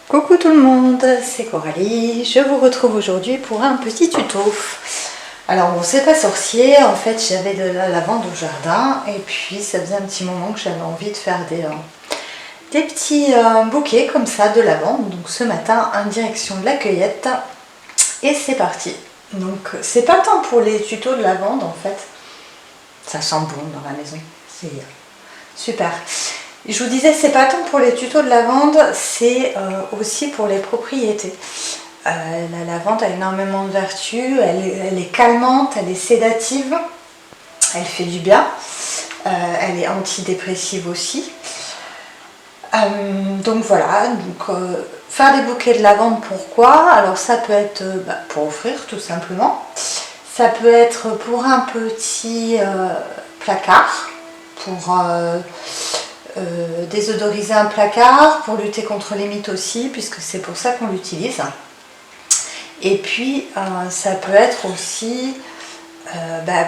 Coucou tout le monde, c'est Coralie, je vous retrouve aujourd'hui pour un petit tuto. Alors bon, c'est pas sorcier, en fait j'avais de la lavande au jardin et puis ça faisait un petit moment que j'avais envie de faire des petits bouquets comme ça de lavande. Donc ce matin en direction de la cueillette et c'est parti. Donc c'est pas tant pour les tutos de lavande en fait, ça sent bon dans la maison, c'est super. Je vous disais, c'est pas tant pour les tutos de lavande, c'est aussi pour les propriétés. La lavande a énormément de vertus, elle est calmante, elle est sédative, elle fait du bien, elle est antidépressive aussi. Donc voilà, faire des bouquets de lavande, pourquoi? Alors ça peut être pour offrir tout simplement, ça peut être pour un petit placard, pour désodoriser un placard, pour lutter contre les mites aussi, puisque c'est pour ça qu'on l'utilise. Et puis ça peut être aussi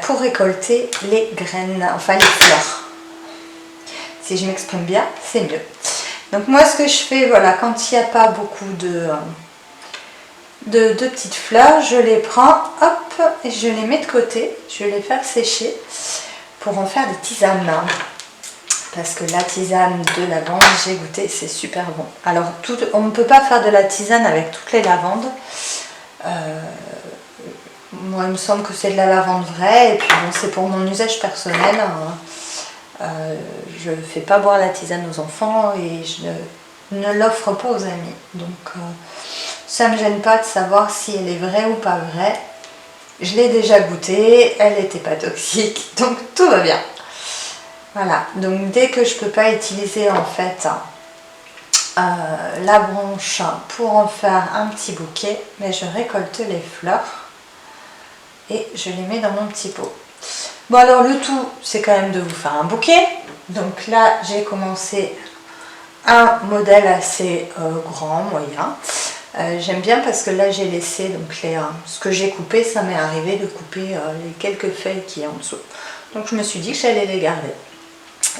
pour récolter les graines, enfin les fleurs. Si je m'exprime bien, c'est mieux. Donc moi ce que je fais, voilà, quand il n'y a pas beaucoup de petites fleurs, je les prends, hop, et je les mets de côté, je vais les faire sécher pour en faire des tisanes. Parce que la tisane de lavande, j'ai goûté, c'est super bon. Alors, on ne peut pas faire de la tisane avec toutes les lavandes. Moi, il me semble que c'est de la lavande vraie. Et puis, bon, c'est pour mon usage personnel. Je ne fais pas boire la tisane aux enfants et je ne l'offre pas aux amis. Donc, ça ne me gêne pas de savoir si elle est vraie ou pas vraie. Je l'ai déjà goûtée, elle n'était pas toxique, donc tout va bien. Voilà, donc dès que je ne peux pas utiliser en fait la branche pour en faire un petit bouquet, mais je récolte les fleurs et je les mets dans mon petit pot. Bon alors le tout c'est quand même de vous faire un bouquet. Donc là j'ai commencé un modèle assez grand, moyen. J'aime bien parce que là j'ai laissé donc ce que j'ai coupé, ça m'est arrivé de couper les quelques feuilles qui est en dessous. Donc je me suis dit que j'allais les garder.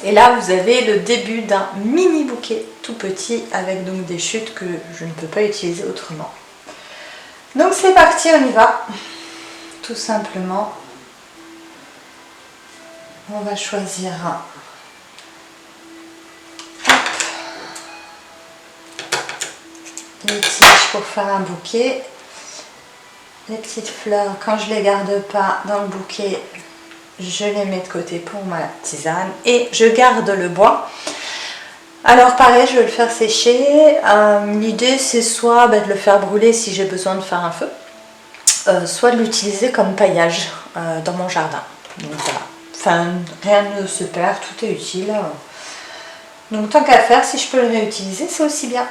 Et là vous avez le début d'un mini bouquet tout petit avec donc des chutes que je ne peux pas utiliser autrement. Donc c'est parti, on y va. Tout simplement, on va choisir les tiges pour faire un bouquet. Les petites fleurs, quand je ne les garde pas dans le bouquet, je les mets de côté pour ma tisane et je garde le bois. Alors pareil, je vais le faire sécher. L'idée c'est soit de le faire brûler si j'ai besoin de faire un feu, soit de l'utiliser comme paillage dans mon jardin. Donc voilà, enfin rien ne se perd, tout est utile. Donc tant qu'à faire, si je peux le réutiliser, c'est aussi bien.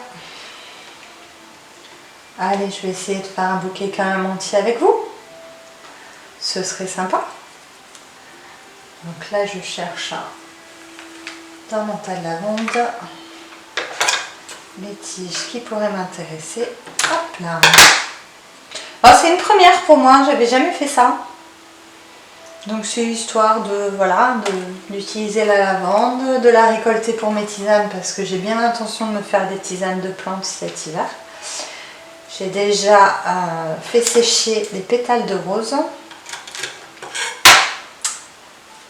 Allez, je vais essayer de faire un bouquet quand même entier avec vous. Ce serait sympa. Donc là, je cherche dans mon tas de lavande les tiges qui pourraient m'intéresser. Hop là. Alors, c'est une première pour moi, j'avais jamais fait ça. Donc c'est histoire de voilà, d'utiliser la lavande, de la récolter pour mes tisanes parce que j'ai bien l'intention de me faire des tisanes de plantes cet hiver. J'ai déjà fait sécher les pétales de rose.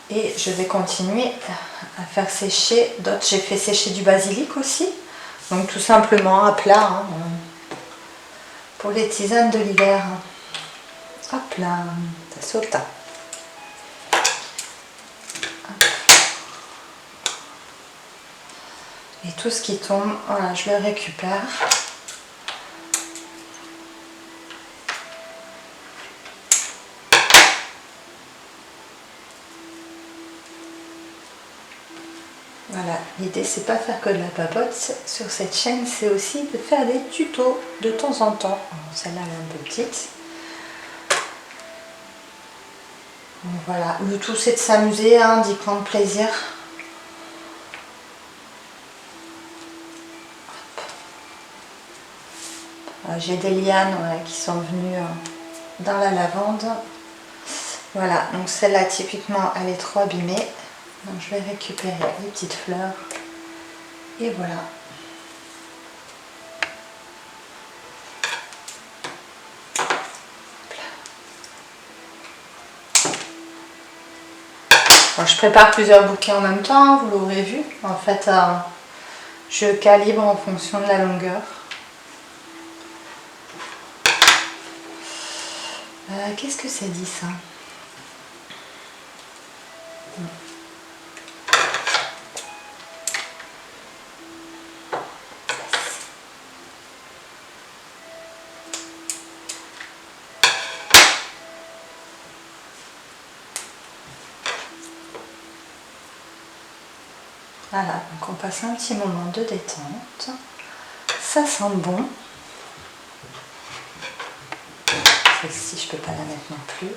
Et je vais continuer à faire sécher d'autres. J'ai fait sécher du basilic aussi. Donc tout simplement à plat pour les tisanes de l'hiver. Hop là, ça saute. Et tout ce qui tombe, voilà, je le récupère. Voilà, l'idée c'est pas faire que de la papote sur cette chaîne, c'est aussi de faire des tutos de temps en temps. Celle-là elle est un peu petite. Donc voilà, le tout c'est de s'amuser, d'y prendre plaisir. J'ai des lianes qui sont venues dans la lavande. Voilà, donc celle-là typiquement elle est trop abîmée. Donc je vais récupérer les petites fleurs et voilà. Bon, je prépare plusieurs bouquets en même temps, vous l'aurez vu. En fait, je calibre en fonction de la longueur. Qu'est-ce que ça dit ça? Voilà, donc on passe un petit moment de détente. Ça sent bon. Celle-ci, je peux pas la mettre non plus.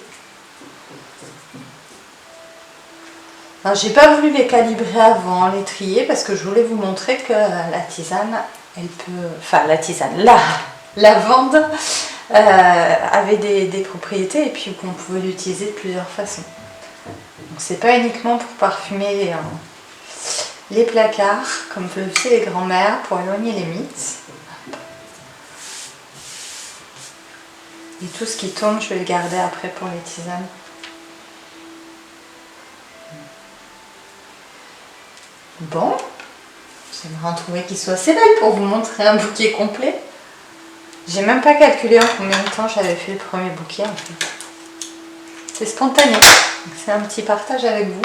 J'ai pas voulu les calibrer avant, les trier, parce que je voulais vous montrer que la tisane, elle peut... Enfin, la tisane, la lavande avait des propriétés et puis qu'on pouvait l'utiliser de plusieurs façons. Donc c'est pas uniquement pour parfumer les placards, comme le faisaient les grands-mères, pour éloigner les mites. Et tout ce qui tombe, je vais le garder après pour les tisanes. Bon, j'aimerais en trouver qui soit assez belle pour vous montrer un bouquet complet. J'ai même pas calculé en combien de temps j'avais fait le premier bouquet en fait. C'est spontané, c'est un petit partage avec vous.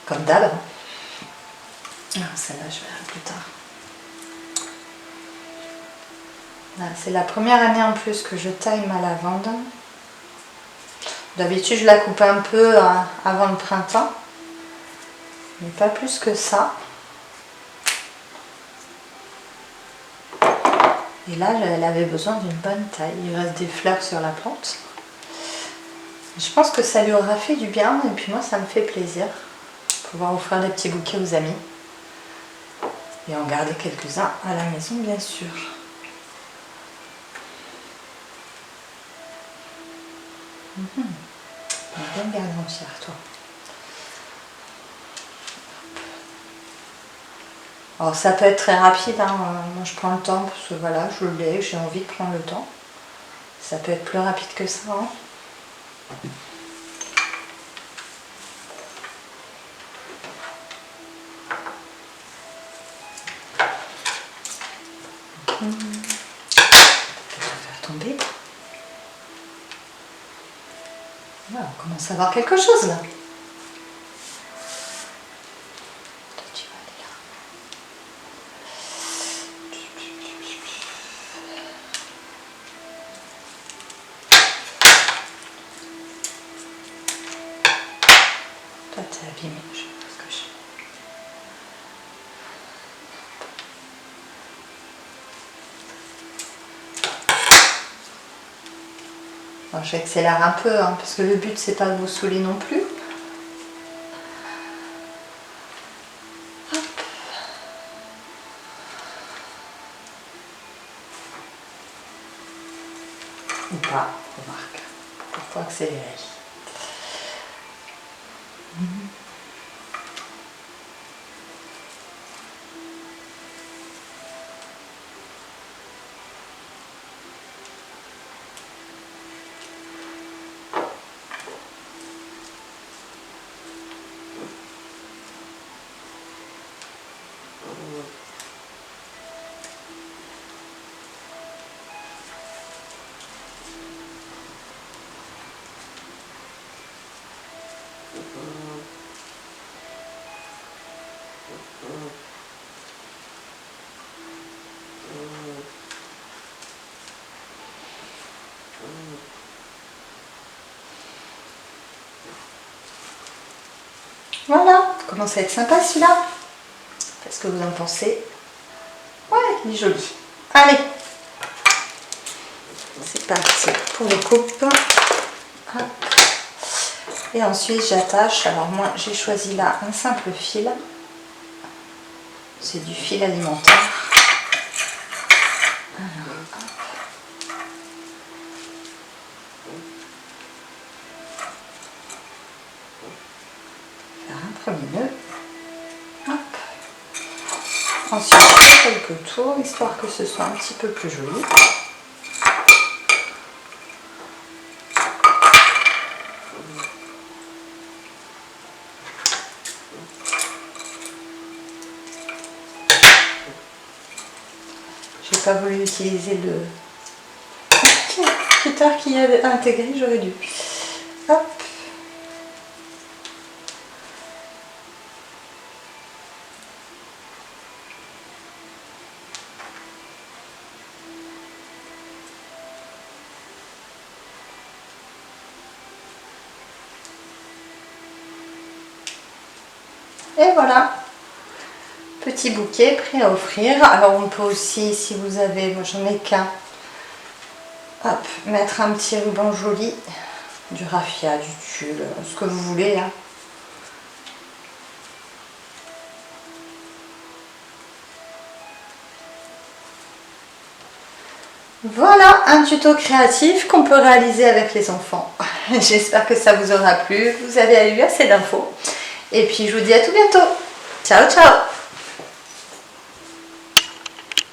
Comme d'hab. Celle-là, je verrai plus tard. C'est la première année en plus que je taille ma lavande. D'habitude, je la coupe un peu avant le printemps. Mais pas plus que ça. Et là, elle avait besoin d'une bonne taille. Il reste des fleurs sur la plante. Je pense que ça lui aura fait du bien. Et puis moi, ça me fait plaisir. Pouvoir offrir des petits bouquets aux amis. Et en garder quelques-uns à la maison, bien sûr. On va bien garder en fier, toi. Alors ça peut être très rapide, hein. Moi je prends le temps parce que voilà, je l'ai, j'ai envie de prendre le temps. Ça peut être plus rapide que ça. Hein. Je vais faire tomber. Voilà, on commence à voir quelque chose là. Toi, t'es abîmé, je sais pas ce que je fais. Bon, j'accélère un peu, hein, parce que le but, c'est pas de vous saouler non plus. Hop. Ou pas, remarque. Pourquoi accélérer? Voilà, commence à être sympa celui-là. Qu'est-ce que vous en pensez? Ouais, il est joli. Allez, c'est parti pour les coupes. Hop. Et ensuite j'attache. Alors moi j'ai choisi là un simple fil. C'est du fil alimentaire. Alors, hop. Faire un premier nœud. Hop. Ensuite je fais quelques tours histoire que ce soit un petit peu plus joli. J'ai pas voulu utiliser le cutter qui est intégré, j'aurais dû. Hop. Et voilà, petit bouquet prêt à offrir. Alors on peut aussi, si vous avez, moi j'en ai qu'un, hop, mettre un petit ruban joli, du raffia, du tulle, ce que vous voulez. Hein. Voilà un tuto créatif qu'on peut réaliser avec les enfants. J'espère que ça vous aura plu, vous avez eu assez d'infos. Et puis je vous dis à tout bientôt. Ciao ciao.